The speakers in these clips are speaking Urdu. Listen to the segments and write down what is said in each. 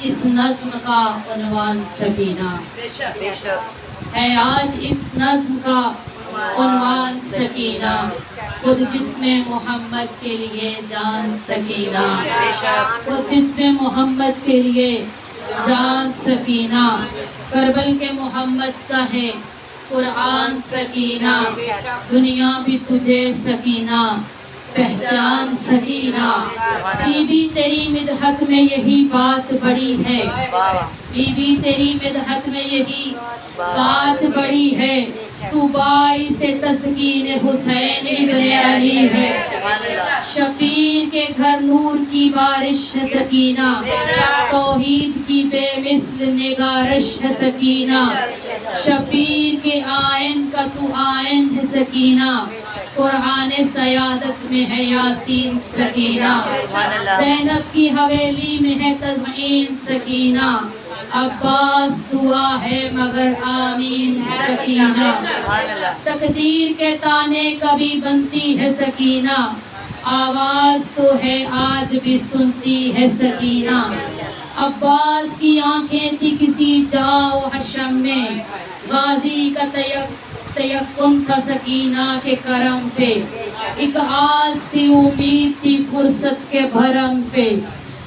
اس نظم کا عنوان سکینہ ہے، آج اس نظم کا عنوان سکینہ، خود جسم محمد کے لیے جان سکینہ، خود جسم محمد کے لیے جان سکینہ، کربل کے محمد کا ہے قرآن سکینہ، دنیا بھی تجھے سکینہ پہچان سکینہ، بی بی تیری مدحت میں یہی بات بڑی ہے، بی بی تیری مدحت میں یہی بات بڑی ہے، تو باعث تسکین حسین ابن علی ہے، شبیر کے گھر نور کی بارش ہے سکینہ، توحید کی بے مثل نگارش ہے سکینہ، شبیر کے آئین کا تو آئین ہے سکینہ، قرآن سیادت میں ہے یاسین سکینہ، زینب کی حویلی میں ہے تزئین سکینہ، عباس دعا ہے مگر آمین سکینہ، تقدیر کے تانے کبھی بنتی ہے سکینہ، آواز تو ہے آج بھی سنتی ہے سکینہ، عباس کی آنکھیں تھی کسی جاؤ حشم میں، غازی کا تیقن تھا سکینہ کے کرم پہ، ایک آس تھی امید تھی فرصت کے بھرم پہ،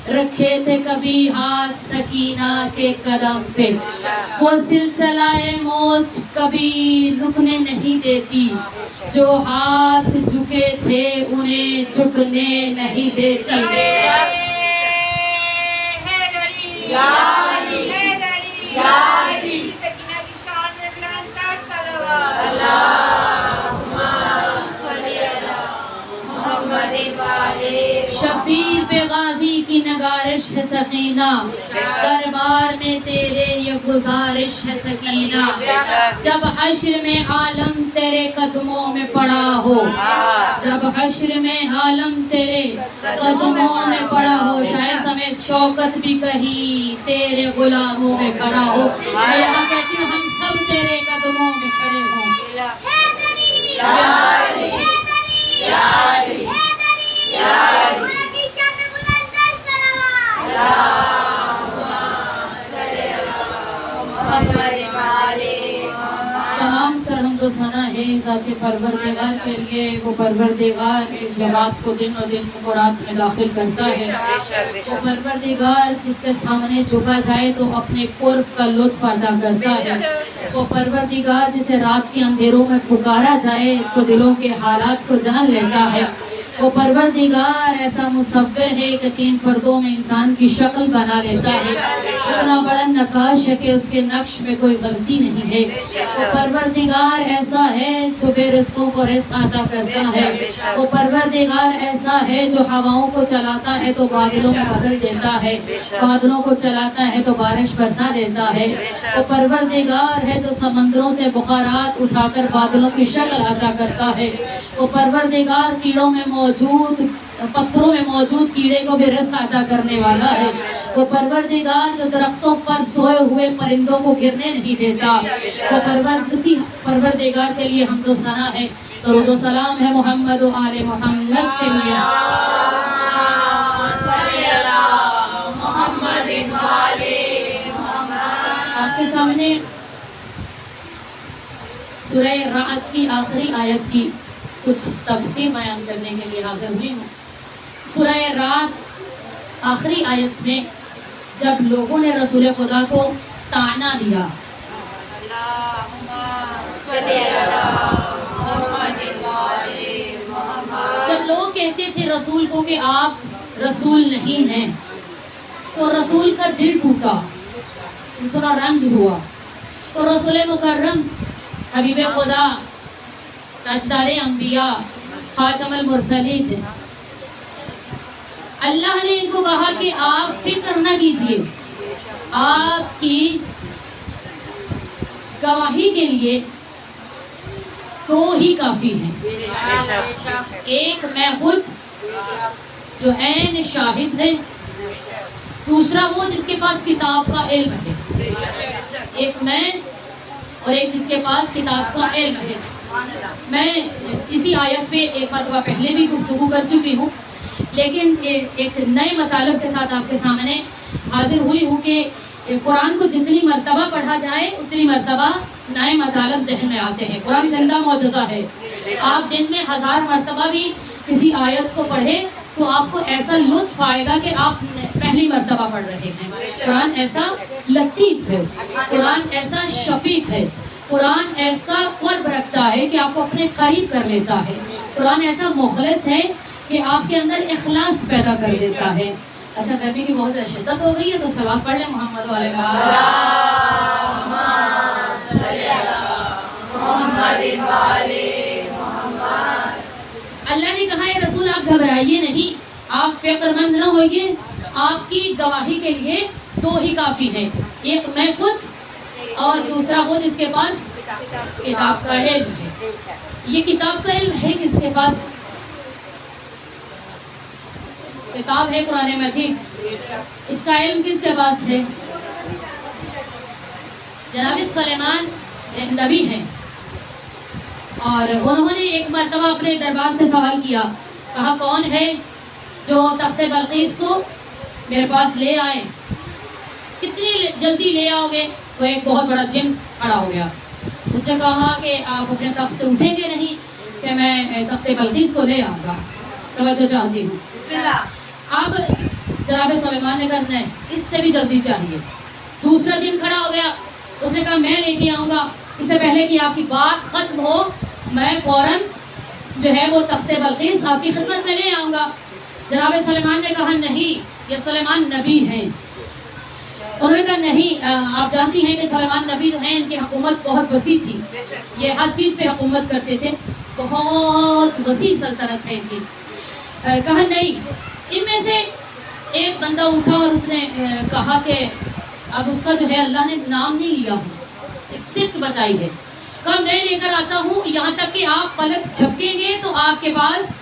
رکھے تھے کبھی ہاتھ سکینہ کے قدم پہ، وہ سلسلہ موج کبھی رکنے نہیں دیتی، جو ہاتھ جھکے تھے انہیں جھکنے نہیں دیتی، شبیر پہ غازی کی نگارش ہے سکینہ، دربار میں تیرے یہ گزارش ہے سکینہ، جب حشر میں عالم تیرے قدموں میں پڑا ہو، جب حشر میں عالم تیرے قدموں میں پڑا ہو، شاید سمیت شوکت بھی کہیں تیرے غلاموں میں کھڑا ہو، یہاں کیسے ہم سب تیرے قدموں میں کھڑے ہوں، تمام تر حمد و ثنا ہے ذات پروردگار کے لیے، وہ پروردگار اس جماعت کو دن و دن کو رات میں داخل کرتا ہے، وہ پروردگار جس کے سامنے جھکا جائے تو اپنے قرب کا لطف ادا کرتا ہے، وہ پروردگار جسے رات کے اندھیروں میں پکارا جائے تو دلوں کے حالات کو جان لیتا ہے، وہ پروردگار ایسا مصور ہے کہ 3 پردوں میں انسان کی شکل بنا لیتا ہے، اتنا بڑا نقاش ہے کہ اس کے نقش میں کوئی غلطی نہیں ہے، وہ پروردگار ایسا ہے جو بے رزقوں کو رزق عطا کرتا ہے، وہ پروردگار ایسا ہے جو ہواؤں کو چلاتا ہے تو بادلوں میں بدل دیتا ہے، بادلوں کو چلاتا ہے تو بارش برسا دیتا ہے، وہ پروردگار ہے جو سمندروں سے بخارات اٹھا کر بادلوں کی شکل عطا کرتا ہے، وہ پروردگار کیڑوں میں موجود پتھروں میں موجود کیڑے کو بھی رزق عطا کرنے والا ہے، وہ پروردگار جو درختوں پر سوئے ہوئے پرندوں کو گرنے نہیں دیتا، وہ اسی پروردگار کے لیے حمد و ثنا ہے، درود و سلام ہے محمد و آل محمد کے لیے۔ آپ کے سامنے سورہ رعد کی آخری آیت کی کچھ تفسیر بیان کرنے کے لیے حاضر ہوئی ہوں۔ سورہ رعد آخری آیت میں جب لوگوں نے رسول خدا کو طعنہ دیا، جب لوگ کہتے تھے رسول کو کہ آپ رسول نہیں ہیں، تو رسول کا دل ٹوٹا، تھوڑا رنج ہوا، تو رسول مکرم حبیب خدا تاجدار انبیاء خاتم المرسلین، اللہ نے ان کو کہا کہ آپ فکر نہ کیجئے، آپ کی گواہی کے لیے تو ہی کافی ہے، ایک میں خود جو عین شاہد ہے، دوسرا وہ جس کے پاس کتاب کا علم ہے، ایک میں اور ایک جس کے پاس کتاب کا علم ہے۔ میں اسی آیت پہ ایک مرتبہ پہلے بھی گفتگو کر چکی ہوں لیکن ایک نئے مطالب کے ساتھ آپ کے سامنے حاضر ہوئی ہوں کہ قرآن کو جتنی مرتبہ پڑھا جائے اتنی مرتبہ نئے مطالب ذہن میں آتے ہیں. قرآن زندہ معجزہ ہے. آپ دن میں 1000 مرتبہ بھی کسی آیت کو پڑھیں تو آپ کو ایسا لطف آئے گا کہ آپ پہلی مرتبہ پڑھ رہے ہیں. قرآن ایسا لطیف ہے, قرآن ایسا شفیق ہے, قرآن ایسا قرب رکھتا ہے کہ آپ کو اپنے قریب کر لیتا ہے. قرآن ایسا مخلص ہے کہ آپ کے اندر اخلاص پیدا کر دیتا ہے. اچھا, گرمی کی بہت زیادہ شدت ہو گئی ہے تو صلوات پڑھ لیں محمد علیہ محمد. اللہ نے کہا ہے رسول آپ گھبرائیے نہیں, آپ فکر مند نہ ہوئیے, آپ کی گواہی کے لیے 2 ہی کافی ہیں, ایک میں خود اور دوسرا وہ جس کے پاس کتاب کا علم ہے. یہ کتاب کا علم ہے کس کے پاس؟ کتاب ہے قرآن مجید. اس کا علم کس کے پاس ہے؟ جناب سلیمان ایک نبی ہیں اور انہوں نے ایک مرتبہ اپنے دربار سے سوال کیا, کہا کون ہے جو تخت بلقیس کو میرے پاس لے آئے؟ کتنی جلدی لے آؤ گے؟ تو ایک بہت بڑا جن کھڑا ہو گیا. اس نے کہا کہ آپ اپنے تخت سے اٹھیں گے نہیں کہ میں تخت بلقیس کو لے آؤں گا. توجہ چاہتی ہوں. اب جناب سلیمان نے کہا نہیں, اس سے بھی جلدی چاہیے. دوسرا جن کھڑا ہو گیا, اس نے کہا میں لے کے آؤں گا, اس سے پہلے کہ آپ کی بات ختم ہو میں فوراً جو ہے وہ تخت بلقیس آپ کی خدمت میں لے آؤں گا. جناب سلیمان نے کہا نہیں, یہ سلیمان نبی ہیں. انہوں نے کہا نہیں, آپ جانتی ہیں کہ سلیمان نبی جو ہیں ان کی حکومت بہت وسیع تھی, یہ ہر چیز پہ حکومت کرتے تھے, بہت وسیع سلطنت ہے ان کی. کہا نہیں. ان میں سے ایک بندہ اٹھا اور اس نے کہا کہ اب اس کا جو ہے اللہ نے نام نہیں لیا ہوں, ایک صفت بتائی ہے. کہا میں لے کر آتا ہوں, یہاں تک کہ آپ پلک جھپکیں گے تو آپ کے پاس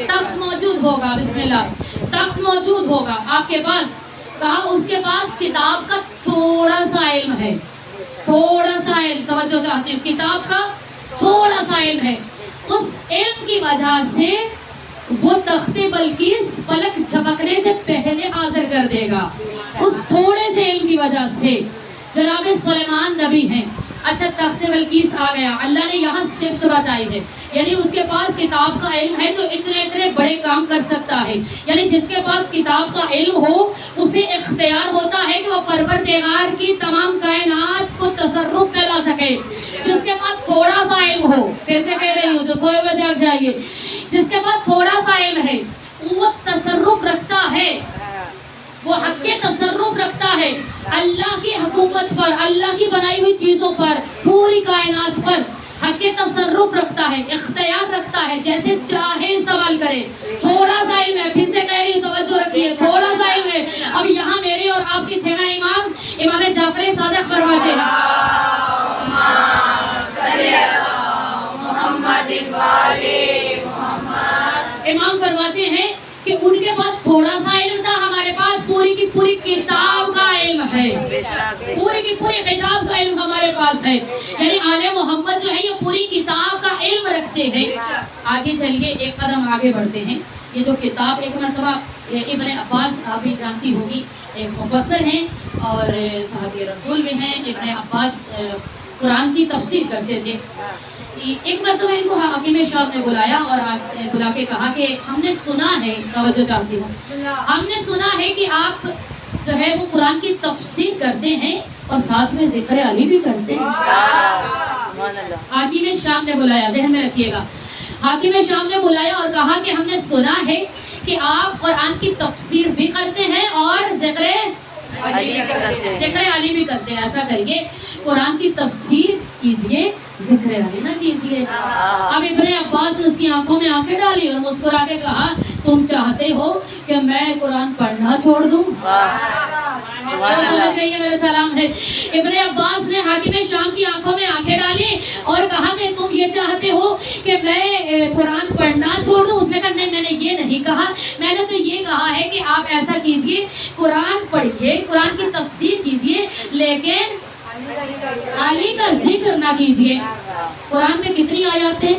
تخت موجود ہوگا. بسم اللہ, تخت موجود ہوگا آپ کے پاس. کہا اس کے پاس کتاب کا تھوڑا سا علم ہے, تھوڑا سا علم. توجہ چاہتی ہوں, کتاب کا تھوڑا سا علم ہے. اس علم کی وجہ سے وہ تخت بلقیس پلک جھپکنے سے پہلے حاضر کر دے گا, اس تھوڑے سے علم کی وجہ سے. جناب سلیمان نبی ہیں. اچھا, تخت بلقیس آ گیا, اللہ نے یہاں صفت بتائی ہے, یعنی اس کے پاس کتاب کا علم ہے تو اتنے بڑے کام کر سکتا ہے. یعنی جس کے پاس کتاب کا علم ہو اسے اختیار ہوتا ہے کہ وہ پروردگار کی تمام کائنات کو تصرف میں لا سکے. جس کے پاس تھوڑا سا علم ہو, پھر سے کہہ رہی ہوں جو سوئے ہوئے جاگ جائیے, جس کے پاس تھوڑا سا علم ہے وہ تصرف رکھتا ہے, وہ حق کے تصرف رکھتا ہے اللہ کی حکومت پر, اللہ کی بنائی ہوئی چیزوں پر, پوری کائنات پر حق کے تصرف رکھتا ہے, اختیار رکھتا ہے, جیسے چاہے استعمال کرے. تھوڑا سا علم ہے, پھر سے کہہ رہی ہوں توجہ رکھیے, تھوڑا سا علم ہے. اب یہاں میرے اور آپ کے 6واں امام امام جعفر صادق فرماتے ہیں امام فرماتے ہیں کہ ان کے پاس تھوڑا سا علم تھا, ہمارے پاس پوری کی پوری کتاب کا علم ہے, پوری کی پوری کتاب کا علم ہمارے پاس ہے. یعنی آل محمد جو ہے یہ پوری کتاب کا علم رکھتے ہیں. آگے چلیے, ایک قدم آگے بڑھتے ہیں. یہ جو کتاب ایک مرتبہ ابن عباس, آپ بھی جانتی ہوگی, ایک مفسر ہیں اور صحابی رسول بھی ہیں. ابن عباس قرآن کی تفسیر کرتے تھے. ایک مرتبہ ان کو حاکم شام نے بلایا اور بلا کے کہا کہ ہم نے سنا ہے, توجہ چاہتی ہوں, ہم نے سنا ہے کہ آپ جو ہے وہ قرآن کی تفسیر کرتے ہیں اور ساتھ میں ذکر علی بھی کرتے ہیں. حاکم شام نے بلایا, ذہن میں رکھیے گا, حاکم شام نے بلایا اور کہا کہ ہم نے سنا ہے کہ آپ قرآن کی تفسیر بھی کرتے ہیں اور ذکر علی بھی کرتے ہیں. ایسا کریے قرآن کی تفسیر کیجئے, ذکر علی نہ کیجئے. اب ابن عباس نے اس کی آنکھوں میں آنکھیں ڈالی اور مسکرا کے کہا تم چاہتے ہو کہ میں قرآن پڑھنا چھوڑ دوں؟ تو سمجھ گئی ہے, میرا سلام ہے. ابن عباس نے حاکم شام کی آنکھوں میں آنکھیں ڈالی اور کہا کہ تم یہ چاہتے ہو کہ میں قرآن پڑھنا چھوڑ دوں؟ اس نے کہا نہیں, میں نے یہ نہیں کہا, میں نے تو یہ کہا ہے کہ آپ ایسا کیجئے, قرآن پڑھیے, قرآن کی تفسیر کیجئے, لیکن علی کا ذکر نہ کیجئے. قرآن میں کتنی آیات ہیں؟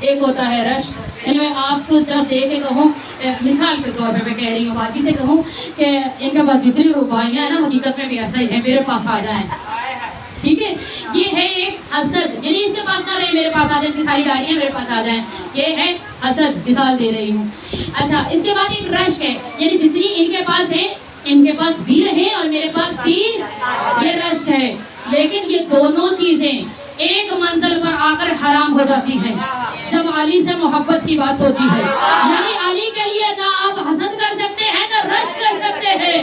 ایک ہوتا ہے رشک. میں آپ کو جب دیکھ کے کہوں, مثال کے طور پہ میں کہہ رہی ہوں, باجی سے کہوں کہ ان کے پاس جتنی روپائیاں ہیں نا حقیقت میں بھی ایسا ہی ہے, میرے پاس آ جائیں, ٹھیک ہے. یہ ہے ایک حسد, یعنی اس کے پاس نہ رہے میرے پاس آ جائیں, ان کی ساری ڈائریاں میرے پاس آ جائیں, یہ ہے حسد, مثال دے رہی ہوں. اچھا, اس کے بعد ایک رشک ہے, یعنی جتنی ان کے پاس ہے ان کے پاس بھی رہے اور میرے پاس بھی, یہ رشک ہے. لیکن یہ دونوں چیزیں ایک منزل پر آ کر حرام ہو جاتی ہیں جب علی سے محبت کی بات ہوتی ہے. یعنی علی کے لیے نہ آپ حسد کر سکتے ہیں نہ رشک کر سکتے ہیں.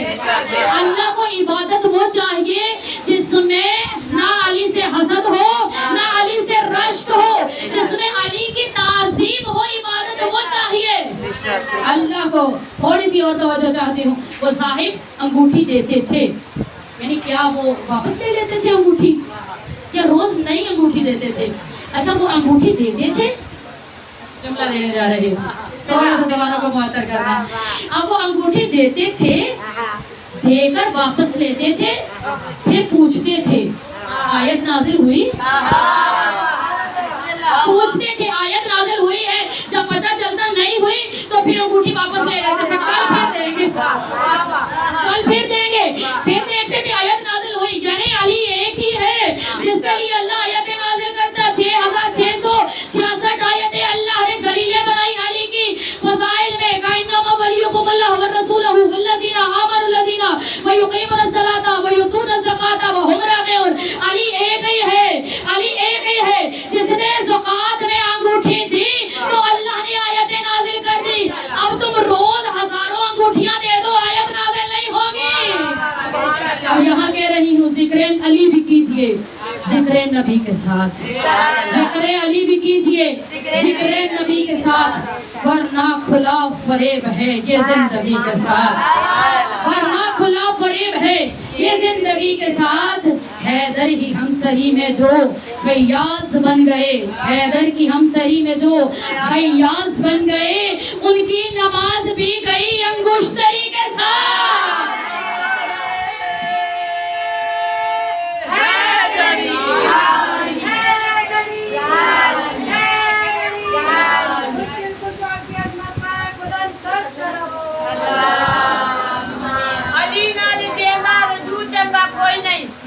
اللہ کو عبادت وہ چاہیے جس میں نہ علی سے حسد ہو نہ علی سے رشک ہو, جس میں علی کی تعظیم ہو, عبادت وہ چاہیے اللہ کو. تھوڑی سی اور توجہ چاہتی ہوں. وہ صاحب انگوٹھی دیتے تھے, یعنی کیا وہ واپس لے لیتے تھے انگوٹھی یا روز نئی انگوٹھی دیتے تھے؟ اچھا, وہ انگوٹھی دیتے تھے, جملہ دینے جا رہے ہوں, تھوڑا سا زبانوں کو معطر کرنا. اب وہ انگوٹھی دیتے تھے, دے کر واپس لیتے تھے, پھر پوچھتے تھے آیت نازل ہوئی, پوچھتے تھے آیت نازل ہوئی ہے, جب پتہ چلتا نہیں ہوئی تو پھر انگوٹھی واپس لے لیتے تھے, کل پھر دیں گے, کل پھر دیں گے, پھر دیکھتے تھے آیت نازل ہوئی. یعنی علی ایک ہی ہے جس کے لیے اللہ آیتیں نازل کرتا. 6666 آیتیں اللہ نے دلیلیں بنائی علی کی فضائل میں. انما ولیکم اللہ ورسولہ والذین آمنوا الذین ویقیمون الصلاۃ ویؤتون الزکاۃ وہم راکعون. علی ایک ہی ہے, علی ایک ہی ہے جس نے زکات میں انگوٹھی دی تو اللہ نے آیتیں نازل کر دی. اب تم روز ہزاروں انگوٹھیاں دے دو, آیت نازل نہیں ہوگی. اور یہاں کہہ رہی ہوں ذکر علی بھی کیجئے, ذکر نبی کے ساتھ, ذکر علی بھی کیجئے ذکر نبی کے ساتھ, ورنہ کھلا فریب ہے یہ زندگی کے ساتھ, ورنہ کھلا فریب ہے یہ زندگی کے ساتھ. حیدر ہی ہمسری میں جو فیاض بن گئے, حیدر کی ہمسری میں جو فیاض بن گئے, ان کی نماز بھی گئی انگشتری کے ساتھ.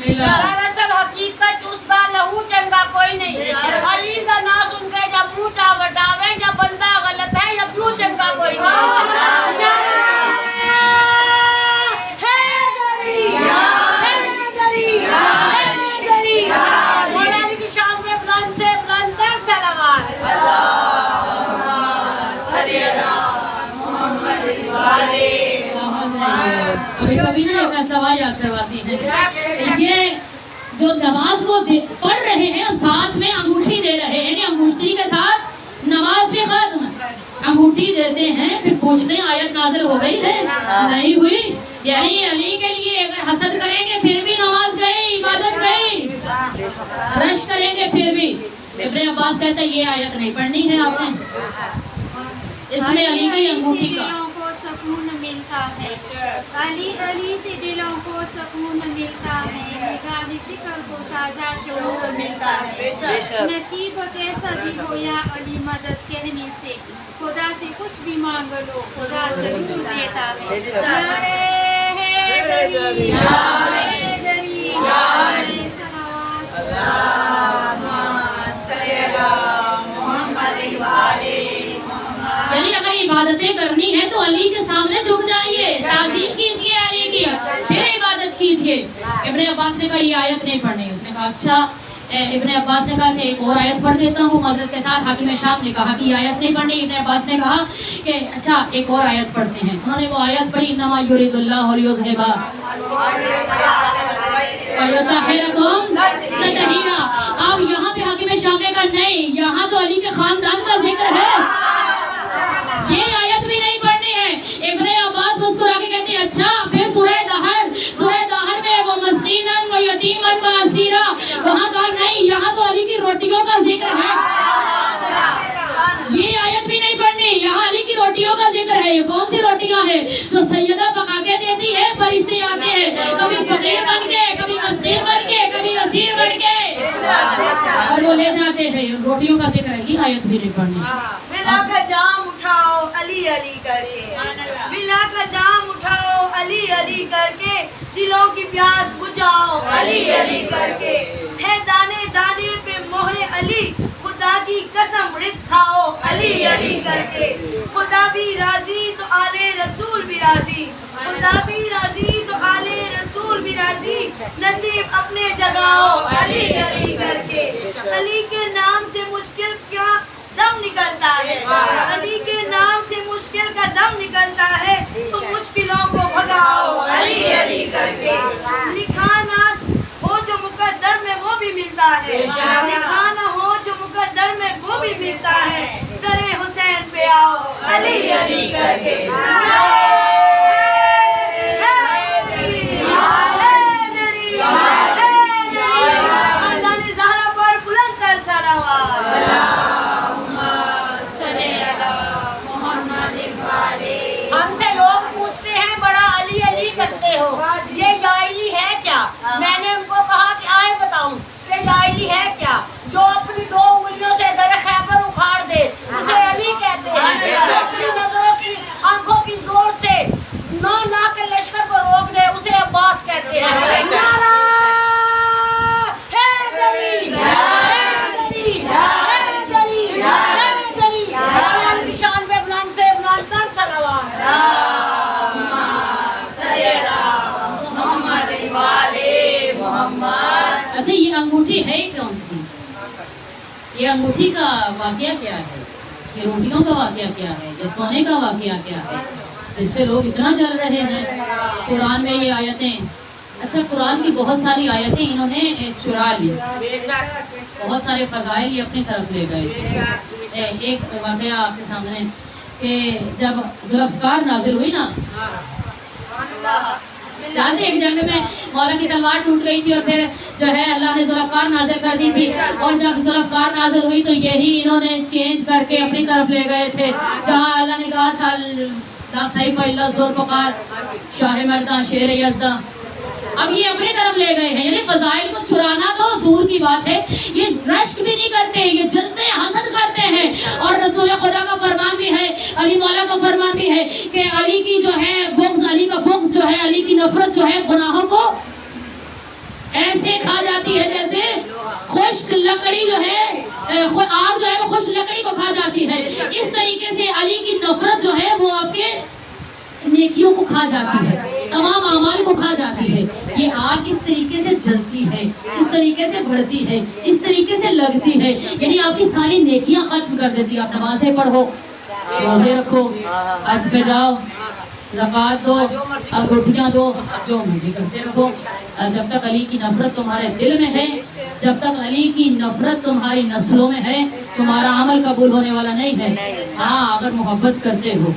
دراصل حقیقت اس کا لہو چنگا کوئی نہیں. علی کا نا سن کے جب منہ چا وٹاوے, جب بندہ غلط ہے یا پیو چنگا کوئی نہیں. مولا علی کی شان میں بلند سے بلند تر صلوات. کبھی کبھی نا یہ فیصلہ یاد کرواتی ہیں, یہ جو نماز وہ پڑھ رہے ہیں اور ساتھ میں انگوٹھی دے رہے ہیں, یعنی انگوٹھی کے ساتھ نماز بھی ختم, انگوٹھی دیتے ہیں پھر پوچھنے آیت نازل ہو گئی ہے نہیں ہوئی. یعنی علی کے لیے اگر حسد کریں گے پھر بھی نماز گئی, عبادت گئی, رش کریں گے پھر بھی. ابن عباس کہتا ہے یہ آیت نہیں پڑھنی ہے آپ نے, اس میں علی کی انگوٹھی کا سکون ملتا ہے, علی علی سے دلوں کو سکون ملتا ہے, نگاہ فکر کو تازہ شعور ملتا ہے. نصیب کیسا بھی ہو یا علی مدد کہنے سے, خدا سے کچھ بھی مانگ لو خدا ضرور دیتا ہے. یعنی اگر عبادتیں کرنی ہے تو علی کے سامنے جھک جائیے, تعظیم کیجئے علی کی, پھر عبادت کیجئے. ابن عباس نے کہا یہ آیت نہیں پڑھنی. اس نے کہا اچھا. ابن عباس نے کہا اچھا ایک اور آیت پڑھ دیتا ہوں معذرت کے ساتھ. حاکم شام نے کہا کہ یہ آیت نہیں پڑھنی. ابن عباس نے کہا کہ اچھا ایک اور آیت پڑھتے ہیں. انہوں نے وہ آیت پڑھی انما یرید اللہ لیذھب ویطہرکم تطہیرا. اب یہاں پہ حاکم شام نے کہا نہیں, یہاں تو علی کے خاندان کا ذکر ہے, یہ آیت بھی نہیں پڑھنی ہے. ابن عباس مسکرا کے کہتے ہیں اچھا پھر سورہ دہر میں وہ مسکیناً و یتیماً و اسیرا, وہاں کہا نہیں یہاں تو علی کی روٹیوں کا ذکر ہے, یہ آیت بھی نہیں پڑھنی, یہاں علی کی روٹیوں کا ذکر ہے. یہ کون سی روٹیاں ہیں جو سیدہ پکا کے دیتی ہے, فرشتے آتے ہیں کبھی فقیر بن کے, کبھی مسکین بن کے, کبھی اسیر بن کے. اور وہ لے جاتے ہیں. روٹیوں کا ذکر ہے, یہ آیت بھی نہیں پڑھنی. ملا کا جام اٹھاؤ علی علی کر کے, ملا کا جام اٹھاؤ علی علی کر کے, دلوں کی پیاس بجھاؤ علی علی کر کے, ہے دانے دانے پہ مہر علی, خدا کی قسم رزق کھاؤ علی علی کر کے, خدا بھی راضی تو آل رسول بھی راضی, خدا بھی راضی تو آل رسول بھی راضی, نصیب اپنے جگاؤ علی علی کر کے. علی کے نام سے مشکل کیا دم نکلتا ہے, علی کے نام سے مشکل کا دم نکلتا ہے, تو مشکلوں کو بھگاؤ علی علی کر کے. لکھا نہ ہو جو مقدر میں وہ بھی ملتا ہے, لکھا نہ ہو جو مقدر میں وہ بھی ملتا ہے, درے حسین پہ آؤ علی علی کر کے. خاندان زہرا پر بلند تر صلوات. ہم سے لوگ پوچھتے ہیں بڑا علی علی کرتے ہو, یہ یا علی ہے کیا؟ میں نے ان کو کہا کہ آئے بتاؤں کہ یا علی ہے کیا. جو اپنی 2 انگلیوں سے در خیبر اکھاڑ دے اسے علی کہتے ہیں. جو اپنی نظروں کی آنکھوں کی زور سے 9 لاکھ کے لشکر کو روک دے اسے عباس کہتے ہیں. نعرہ حیدری حیدری حیدری حیدری, اللہ کی شان پہ بلند سے بلند تر صلوات. اچھا, یہ انگوٹھی ہے کون سی؟ یہ انگوٹھی کا واقعہ کیا ہے؟ یہ روٹیوں کا واقعہ کیا ہے؟ یہ سونے کا واقعہ کیا ہے جس سے لوگ اتنا جل رہے ہیں؟ قرآن میں یہ آیتیں, اچھا قرآن کی بہت ساری آیتیں انہوں نے چرا لی, بہت سارے فضائل یہ اپنی طرف لے گئے تھے. ایک واقعہ آپ کے سامنے کہ جب ذوالفقار نازل ہوئی نا, جانتے ایک جنگ میں مولا کی تلوار ٹوٹ گئی تھی اور پھر جو ہے اللہ نے ذوالفقار نازل کر دی تھی, اور جب ذوالفقار نازل ہوئی تو یہی انہوں نے چینج کر کے اپنی طرف لے گئے تھے, جہاں اللہ نے کہا تھا لا سیف الا ذوالفقار شاہ مرداں شیر یزداں, اب یہ اپنی طرف لے گئے ہیں. یعنی فضائل کو چھرانا تو دور کی بات ہے, یہ رشک بھی نہیں کرتے, یہ جلتے ہیں, حسد کرتے ہیں. اور رسول خدا کا فرمان بھی ہے, علی مولا کا فرمان بھی ہے کہ علی کی جو ہے بغض, علی کا بغض جو ہے, علی کی نفرت جو ہے گناہوں کو ایسے کھا جاتی ہے جیسے خشک لکڑی جو ہے, آگ جو ہے وہ خشک لکڑی کو کھا جاتی ہے. اس طریقے سے علی کی نفرت جو ہے وہ آپ کے نیکیوں کو کھا جاتی ہے, تمام اعمال کو کھا جاتی ہے. یہ آگ اس طریقے سے جلتی ہے, اس طریقے سے بڑھتی ہے, اس طریقے سے لگتی ہے, یعنی آپ کی ساری نیکیاں ختم کر دیتی ہے. آپ نمازیں پڑھو, روزے رکھو, حج پہ جاؤ, زکوٰۃ دو, انگوٹھیاں دو, جو مرضی کرتے رہو, جب تک علی کی نفرت تمہارے دل میں ہے, جب تک علی کی نفرت تمہاری نسلوں میں ہے, تمہارا عمل قبول ہونے والا نہیں ہے. ہاں, اگر محبت کرتے ہو,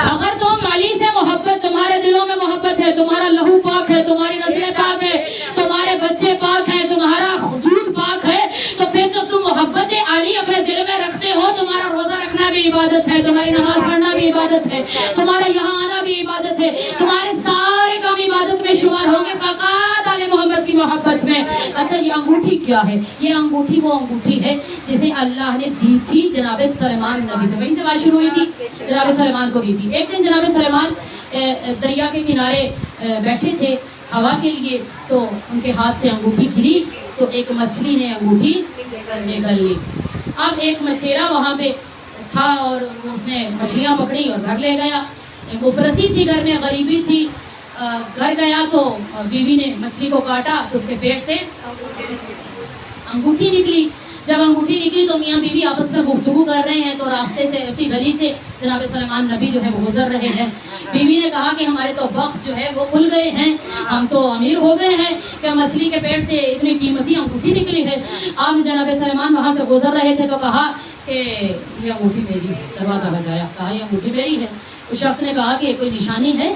اگر تم علی سے محبت, تمہارے دلوں میں محبت ہے, تمہارا لہو پاک ہے, تمہاری نسلیں پاک ہے, تمہارے بچے پاک ہیں, تمہارا دودھ پاک ہے, تو پھر جب تم محبت علی اپنے دل میں رکھتے ہو, تمہارا روزہ رکھنا بھی عبادت ہے, تمہاری نماز پڑھنا بھی عبادت ہے, تمہارا یہاں آنا بھی عبادت ہے, تمہارے سارے کام عبادت میں شمار ہوں گے فقط علی محمد کی محبت میں. اچھا, یہ انگوٹھی کیا ہے؟ یہ انگوٹھی وہ انگوٹھی ہے جسے اللہ نے دی تھی جناب سلیمان نبی سے, وہیں سے بات شروع ہوئی تھی, جناب سلیمان کو دی تھی. ایک دن جناب سلیمان دریا کے کنارے بیٹھے تھے ہوا کے لیے, تو ان کے ہاتھ سے انگوٹھی گری, تو ایک مچھلی نے انگوٹھی نگل لی. اب ایک مچھیرا وہاں پہ تھا اور اس نے مچھلیاں پکڑی اور گھر لے گیا. مفلسی تھی, گھر میں غریبی تھی, گھر گیا تو بیوی نے مچھلی کو کاٹا تو اس کے پیٹ سے انگوٹھی نکلی. جب انگوٹھی نکلی تو میاں بیوی آپس میں گفتگو کر رہے ہیں, تو راستے سے اسی گلی سے جناب سلیمان نبی جو ہے وہ گزر رہے ہیں. بیوی نے کہا کہ ہمارے تو وقت جو ہے وہ کھل گئے ہیں, ہم تو امیر ہو گئے ہیں کہ مچھلی کے پیٹ سے اتنی قیمتی انگوٹھی نکلی ہے. آپ جناب سلیمان وہاں سے گزر رہے تھے تو کہا کہ یہ انگوٹھی میری ہے. دروازہ بجایا, کہا یہ انگوٹھی میری ہے. اس شخص نے کہا کہ کوئی نشانی ہے؟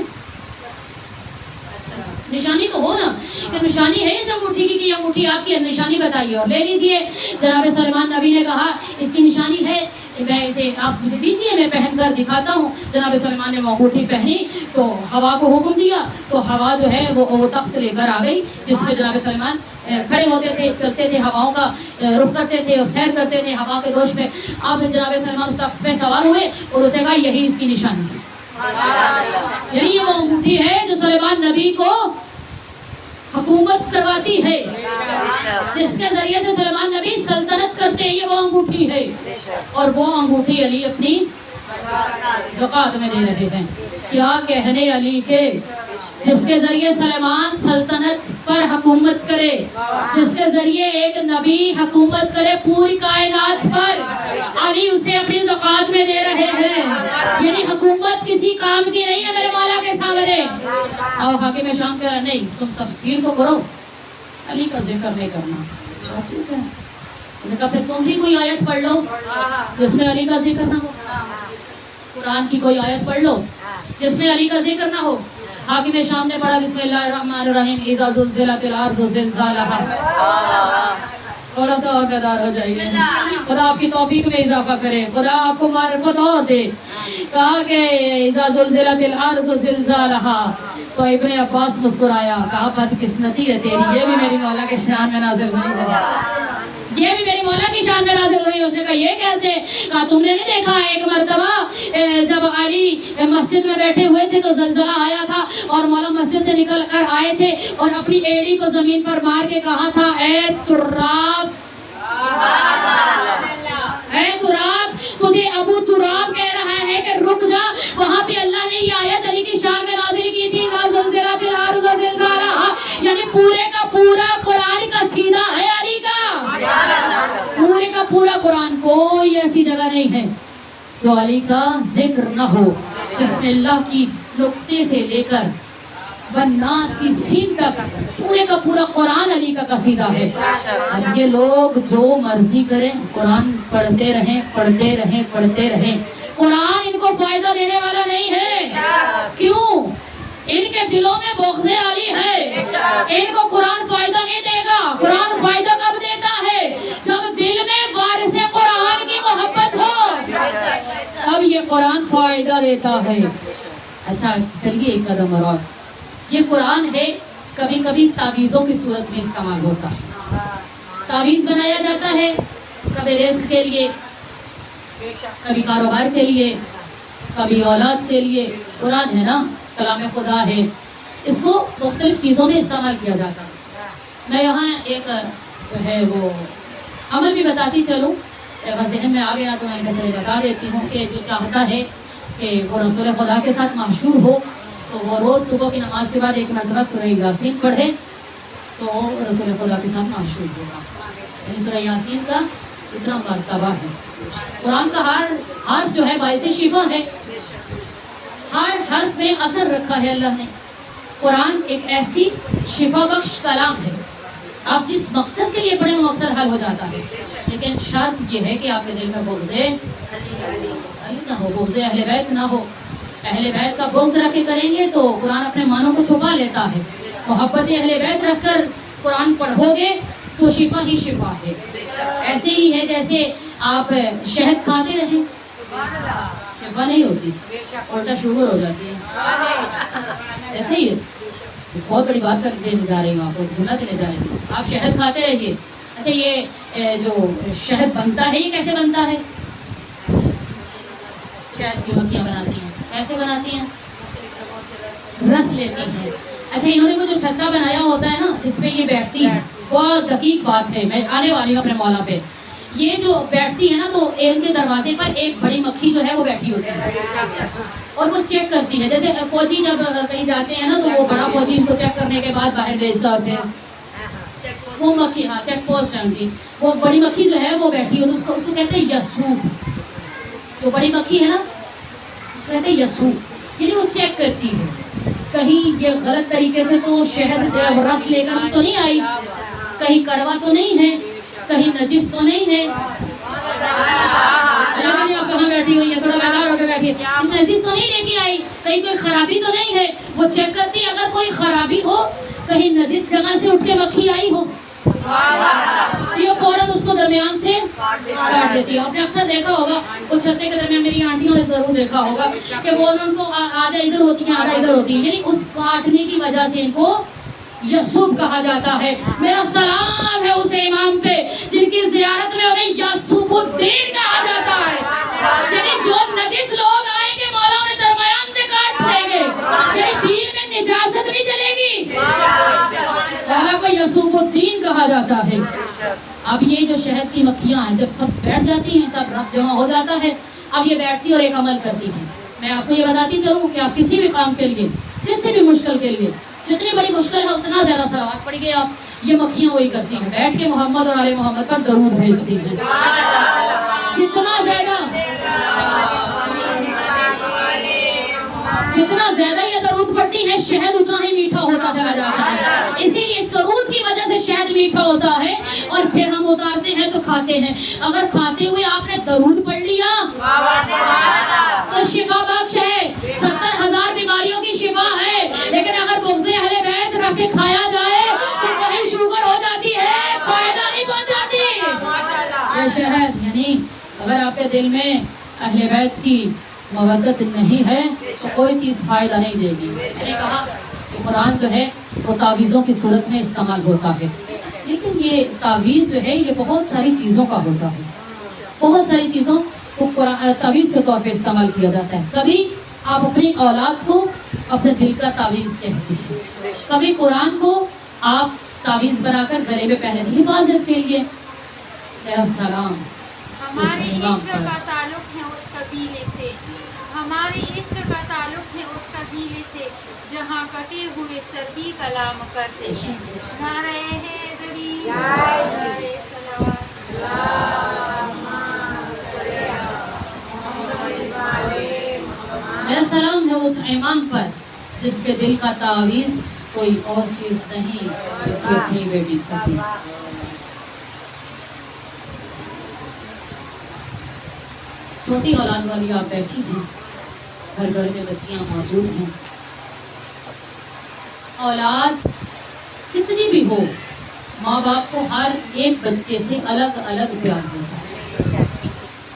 نشانی تو ہو نا, کہ نشانی ہے اس انگوٹھی کی, کہ یہ انگوٹھی آپ کی نشانی بتائیے اور لے لیجئے. جناب سلیمان نبی نے کہا اس کی نشانی ہے کہ میں اسے آپ مجھے دیجیے میں پہن کر دکھاتا ہوں. جناب سلیمان نے وہ انگوٹھی پہنی تو ہوا کو حکم دیا تو ہوا جو ہے وہ تخت لے کر آ گئی جس پہ جناب سلیمان کھڑے ہوتے تھے, چلتے تھے, ہواؤں کا رخ کرتے تھے اور سیر کرتے تھے ہوا کے دوش میں. اب جناب سلیمان اس تخت پہ سوار ہوئے اور اسے کہا یہی اس کی نشانی ہے, یہی وہ انگوٹھی ہے جو سلیمان نبی کو حکومت کرواتی ہے, جس کے ذریعے سے سلیمان نبی سلطنت کرتے ہیں, یہ وہ انگوٹھی ہے. اور وہ انگوٹھی علی اپنی زکوٰۃ میں دے رہے ہیں. کیا کہنے علی کے, جس کے ذریعے سلیمان سلطنت پر حکومت کرے, جس کے ذریعے ایک نبی حکومت کرے پوری کائنات پر, علی اسے اپنی زکوٰۃ میں دے رہے ہیں. یعنی حکومت کسی کام کی نہیں ہے میرے مولا کے سامنے. اور حاکم شام کہہ رہا نہیں تم تفسیر کو کرو, علی کا ذکر نہیں کرنا. ٹھیک ہے, انہوں نے کہا پھر تم بھی کوئی آیت پڑھ لو جس میں علی کا ذکر نہ ہو, قرآن کی کوئی آیت پڑھ لو جس میں علی کا ذکر نہ ہو. حاکم شام نے پڑھا بسم اللہ الرحمن الرحیم اذا زلزلت الارض زلزالها. تھوڑا سا اور بیدار ہو جائیے, خدا آپ کی توفیق میں اضافہ کرے, خدا آپ کو معرفت اور دے. کہا کہ اذا زلزلت الارض زلزالها تو ابن عباس مسکرایا, کہا بدقسمتی ہے تیری, یہ بھی میری مولا کے شان میں نازل ہوئی ہے, یہ بھی میری مولا کی شان میں نازل ہوئی. اس نے کہا یہ کیسے؟ کہا تم نے نہیں دیکھا ایک مرتبہ جب علی مسجد میں بیٹھے ہوئے تھے تو زلزلہ آیا تھا اور مولا مسجد سے نکل کر آئے تھے اور اپنی ایڑی کو زمین پر مار کے کہا تھا اے تراب, اے تراب, تجھے ابو تراب کہہ رہا ہے کہ رک جا. وہاں پہ اللہ نے یہ آیت علی کی شان میں نازل کی تھی اذا زلزلت الارض زلزالها, یعنی پورے کا پورا قرآن کا سینہ ہے علی کا, پورے کا پورا قرآن. کوئی ایسی جگہ نہیں ہے جو علی کا ذکر نہ ہو, جس میں اللہ کی نقطے سے لے کر والناس کی سین تک پورے کا پورا قرآن علی کا قصیدہ ہے. اب یہ لوگ جو مرضی کریں قرآن پڑھتے رہیں پڑھتے رہیں پڑھتے رہیں, قرآن ان کو فائدہ دینے والا نہیں ہے. کیوں؟ ان کے دلوں میں بغض علی ہے, ان کو قرآن فائدہ نہیں دے گا. قرآن فائدہ کب دیتا ہے؟ جب دل میں وارث قرآن کی محبت ہو, اب یہ قرآن فائدہ دیتا ہے. اچھا چلیے ایک قدم اور, یہ قرآن ہے کبھی کبھی تعویذوں کی صورت میں استعمال ہوتا ہے. تعویذ بنایا جاتا ہے کبھی رزق کے لیے, کبھی کاروبار کے لیے, کبھی اولاد کے لیے. قرآن ہے نا, کلام خدا ہے, اس کو مختلف چیزوں میں استعمال کیا جاتا ہے. میں یہاں ایک جو ہے وہ عمل بھی بتاتی چلوں, اگر ذہن میں آ گیا تو میں نے چلے بتا دیتی ہوں کہ جو چاہتا ہے کہ وہ رسول خدا کے ساتھ محشور ہو تو وہ روز صبح کی نماز کے بعد ایک مرتبہ سورہ یاسین پڑھے تو رسول خدا کے ساتھ محشور ہوگا. یعنی سورہ یاسین کا اتنا مرتبہ ہے. قرآن کا ہر حرف جو ہے باعث شفا ہے, ہر حرف میں اثر رکھا ہے اللہ نے. قرآن ایک ایسی شفا بخش کلام ہے, آپ جس مقصد کے لیے پڑھیں وہ مقصد حل ہو جاتا ہے. لیکن شرط یہ ہے کہ آپ کے دل میں بغض علی نہ ہو, بغض اہل بیت نہ ہو. اہل بیت کا بغض رکھ کے کریں گے تو قرآن اپنے معنوں کو چھپا لیتا ہے. محبت اہل بیت رکھ کر قرآن پڑھو گے تو شفا ہی شفا ہے. ایسے ہی ہے جیسے آپ شہد کھاتے رہیں, شفا نہیں ہوتی, الٹا شوگر ہو جاتی ہے. ایسے ہی بہت بڑی بات کر دینے جا رہی ہوں آپ کو, جملہ دینے جا رہی ہوں. آپ شہد کھاتے رہیے. اچھا یہ جو شہد بنتا ہے یہ کیسے بنتا ہے؟ شہد کی مکھیاں بناتی ہیں. کیسے بناتی ہیں؟ رس لیتی ہیں. اچھا انہوں نے وہ جو چھتا بنایا ہوتا ہے نا جس پہ یہ بیٹھتی ہے, بہت دقیق بات ہے, میں آنے والی ہوں اپنے مولا پہ. یہ جو بیٹھتی ہے نا تو ان کے دروازے پر ایک بڑی مکھی جو ہے وہ بیٹھی ہوتی ہے اور وہ چیک کرتی ہے. جیسے فوجی جب کہیں جاتے ہیں نا تو وہ بڑا فوجی ان کو چیک کرنے کے بعد باہر بھیجتا اور پھر وہ مکھی, ہاں چیک پوسٹ کی وہ بڑی مکھی جو ہے وہ بیٹھی ہوتی ہے. اس کو کہتے ہیں یسوب. جو بڑی مکھی ہے نا اس کو کہتے ہیں یسوب, یعنی وہ چیک کرتی ہے کہیں یہ غلط طریقے سے تو شہد رس لے کر تو نہیں آئی, کہیں کڑوا تو نہیں ہے, کہیں نجس تو نہیں ہے. آپ کہاں بیٹھی ہوئی ہے, تھوڑا بیدار ہو کے بیٹھی ہے, نجس تو نہیں لے کے آئی, کہیں کوئی خرابی تو نہیں ہے. وہ چیک کرتی اگر کوئی خرابی ہو, کہیں نجس جگہ سے اٹھ کے مکھی آئی ہو یہ فوراً اس کو درمیان سے کاٹ دیتی ہے. آپ نے اکثر دیکھا ہوگا وہ چھتے کے درمیان, میری آنٹیوں نے ضرور دیکھا ہوگا کہ وہ ان کو آدھا ادھر ہوتی ہیں آدھا ادھر ہوتی ہیں, یعنی اس کاٹنے کی وجہ سے ان کو یسوب کہا جاتا ہے. میرا سلام ہے اس امام پہ جن کی زیارت میں انہیں یسوب الدین کہا جاتا ہے. یعنی جو نجس لوگ آئیں گے مولا انہیں درمیان سے کاٹ دیں گے, یعنی دین میں نجاست نہیں چلے گی. مولا کو یسوب الدین کہا جاتا ہے. اب یہ جو شہد کی مکھیاں ہیں جب سب بیٹھ جاتی ہیں, سب رس جمع ہو جاتا ہے, اب یہ بیٹھتی اور ایک عمل کرتی ہیں. میں آپ کو یہ بتاتی چلوں کہ آپ کسی بھی کام کے لیے, کسی بھی مشکل کے لیے, جتنی بڑی مشکل ہے اتنا زیادہ صلوات پڑھ گئے آپ, یہ مکھیاں وہی کرتی ہیں, بیٹھ کے محمد اور آل محمد پر درود بھیجتی ہیں. جتنا زیادہ یہ درود پڑتی ہے شہد اتنا ہی میٹھا ہوتا چلا جاتا ہے. اسی لیے اس درود کی وجہ سے شہد میٹھا ہوتا ہے, اور پھر ہم اتارتے ہیں تو کھاتے ہیں. اگر کھاتے ہوئے آپ نے درود پڑھ لیا تو شفا بخش ہے, 70,000 بیماریوں کی شفا ہے. لیکن اگر بغض اہل بیت رکھ کے کھایا جائے تو کہیں شوگر ہو جاتی ہے, فائدہ نہیں پہنچاتی. یہ شہد یعنی اگر آپ کے دل میں اہل بیت کی مودت نہیں ہے تو کوئی چیز فائدہ نہیں دے گی. میں نے کہا کہ قرآن جو ہے وہ تعویذوں کی صورت میں استعمال ہوتا ہے, لیکن یہ تعویذ جو ہے یہ بہت ساری چیزوں کا ہوتا ہے. بہت ساری چیزوں کو تعویذ کے طور پہ استعمال کیا جاتا ہے. کبھی آپ اپنی اولاد کو اپنے دل کا تعویذ کہتے ہیں, کبھی قرآن کو آپ تعویذ بنا کر گلے میں پہنے کی حفاظت کے لیے. میرا سلام ہمارے عشق کا تعلق ہے اس قبیلے سے, ہمارے عشق کا تعلق ہے اس قبیلے سے جہاں کٹے ہوئے سردی کلام کرتے ہیں. نعرہ حیدری, نعرہ صلوات. میرا سلام ہے اس امام پر جس کے دل کا تعویذ کوئی اور چیز نہیں کہ اپنی بیٹی سکی. چھوٹی اولاد والی آپ بیٹھی ہیں, گھر گھر میں بچیاں موجود ہیں. اولاد کتنی بھی ہو, ماں باپ کو ہر ایک بچے سے الگ الگ پیار ہوتا ہے.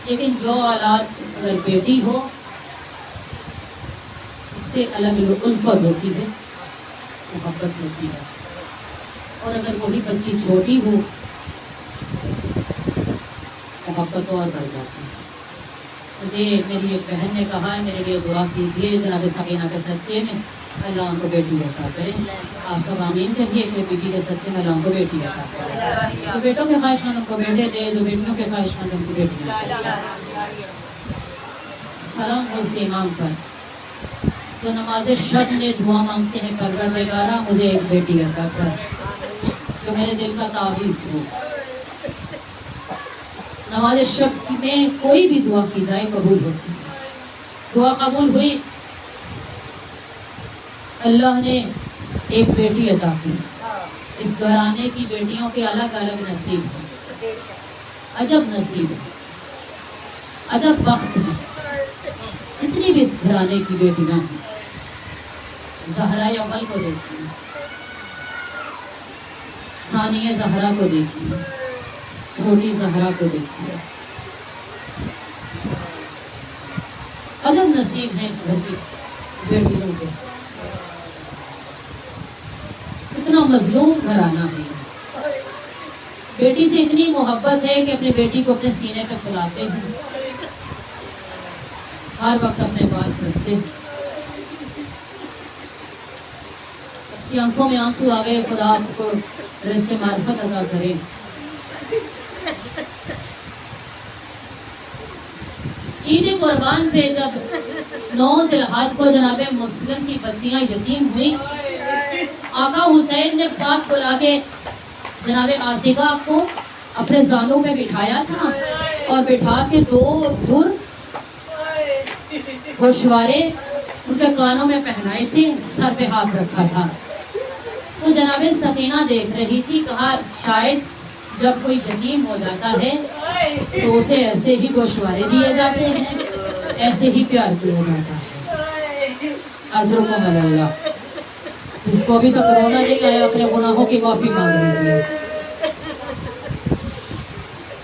لیکن جو اولاد اگر بیٹی ہو اس سے الگ الفت ہوتی ہے, محبت ہوتی ہے. اور اگر وہی بچی چھوٹی ہو محبت اور بڑھ جاتی ہے. مجھے میری ایک بہن نے کہا ہے میرے لیے دعا کیجیے جناب سکینہ کے صدقے میں اللہ ان کو بیٹی عطا کرے. آپ سب آمین کہیے کہ بیٹی کے صدقے میں اللہ ان کو بیٹی عطا کرے. جو بیٹوں کے خواہش مند ان کو بیٹے دے, جو بیٹیوں کے خواہش مند ان کو بیٹی عطا کرے. سلام اس امام پر جو نماز شب میں دعا مانگتے ہیں, پروردگارہ مجھے ایک بیٹی عطا کر جو میرے دل کا تعویذ ہو. نماز شب میں کوئی بھی دعا کی جائے قبول ہوتی ہے. دعا قبول ہوئی, اللہ نے ایک بیٹی عطا کی. اس گھرانے کی بیٹیوں کے الگ الگ نصیب ہیں, عجب نصیب ہے, عجب وقت ہے. جتنی بھی اس گھرانے کی بیٹیاں ہیں, زہرا اول کو دیکھیے, ثانیہ زہرا کو دیکھیے, چھوٹی زہرا کو دیکھیے. عجب نصیب ہے اس گھر کی بیٹیوں کے. اتنا مظلوم گھرانہ ہے, بیٹی سے اتنی محبت ہے کہ اپنی بیٹی کو اپنے سینے پہ سلاتے ہیں, ہر وقت اپنے پاس رکھتے ہیں. کی آنکھوں میں آنسو آ گئے, خدا آپ کو رزق معرفت عطا کرے. عید قربان پہ جب 9 ذی الحج کو جناب مسلم کی بچیاں یتیم ہوئی, آقا حسین نے پاس بلا کے جناب عاتقہ کو اپنے زانوں پہ بٹھایا تھا, اور بٹھا کے 2 در گوشوارے ان کے کانوں میں پہنائے تھے, سر پہ ہاتھ رکھا تھا. تو جناب سکینہ دیکھ رہی تھی, کہا شاید جب کوئی یتیم ہو جاتا ہے تو اسے ایسے ہی گوشوارے دیے جاتے ہیں, ایسے ہی پیار کیا جاتا ہے. اجرکم اللہ. جس کو ابھی تک رونا نہیں آیا اپنے گناہوں کی معافی مانگ لیجیے.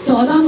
14